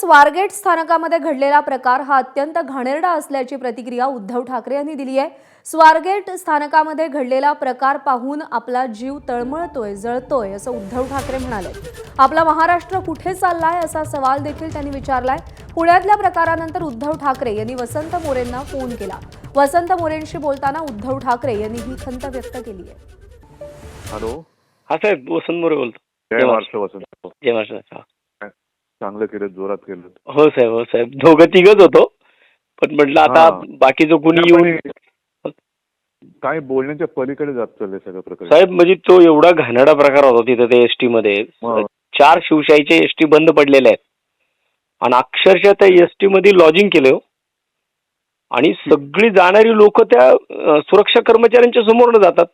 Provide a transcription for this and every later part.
स्वारगेट स्थानकामध्ये घडलेला प्रकार हा अत्यंत घाणेरडा असल्याची प्रतिक्रिया उद्धव ठाकरे यांनी दिली आहे। स्वारगेट स्थानकामध्ये घडलेला प्रकार पाहून आपला जीव तळमळतोय, जळतोय असं उद्धव ठाकरे म्हणाले। आपला महाराष्ट्र कुठे चाललाय असा सवाल देखील त्यांनी विचारलाय। पुण्यातल्या प्रकारानंतर उद्धव ठाकरे यांनी वसंत मोरेंना फोन केला। वसंत मोरेंशी बोलताना उद्धव ठाकरे यांनी ही खंत व्यक्त केली आहे। हॅलो, हा साहेब, वसंत मोरे बोलतो। जय महाराष्ट्र वसंत। जय महाराष्ट्र। चांगलं केलं, जोरात केलं। हो साहेब, हो साहेब, दोघं तिघच होतो, पण म्हटलं आता बाकीचं कोणी येऊन काय बोलण्याच्या पलीकडे जात चाललंय सगळं प्रकार साहेब। म्हणजे तो एवढा घाणेरडा प्रकार होता तिथे ते एसटी मध्ये 4 शिवशाहीचे एसटी बंद पडलेले आहेत आणि अक्षरशः त्या एसटी मध्ये लॉजिंग केलं आणि सगळी जाणारी लोक त्या सुरक्षा कर्मचाऱ्यांच्या समोरनं जातात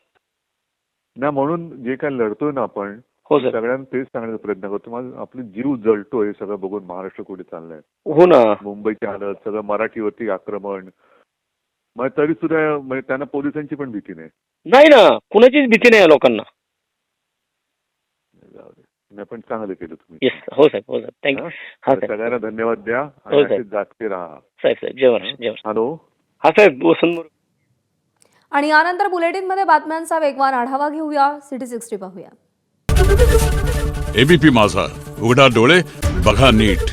ना, म्हणून जे काय लढतोय ना आपण, हो सर, सगळ्यांना तेच सांगण्याचा प्रयत्न करतो। माझा आपली जीव जळतोय सगळं बघून, महाराष्ट्र कुठे चाललाय। हो ना, मुंबईची हालत, सगळं मराठीवरती आक्रमण, मग तरी सुद्धा म्हणजे त्यांना पोलिसांची पण भीती नाही ना, कुणाचीच भीती नाही लोकांना। नाही, पण चांगलं केलं तुम्ही। येस, हो साहेब, हो साहेब, थँक्यू। हा साहेब, सगळ्यांना धन्यवाद द्या हो आणि साहेब, असेच जागते राहा साहेब साहेब, जय महाराष्ट्र, जय महाराष्ट्र। हॅलो, हा साहेब, वसंत मोरे। आणि यानंतर बुलेटिनमध्ये बातम्यांचा वेगवान आढावा घेऊया। सिटी 60 पाहूया। एबीपी माझा, उघडा डोळे बघा नीट।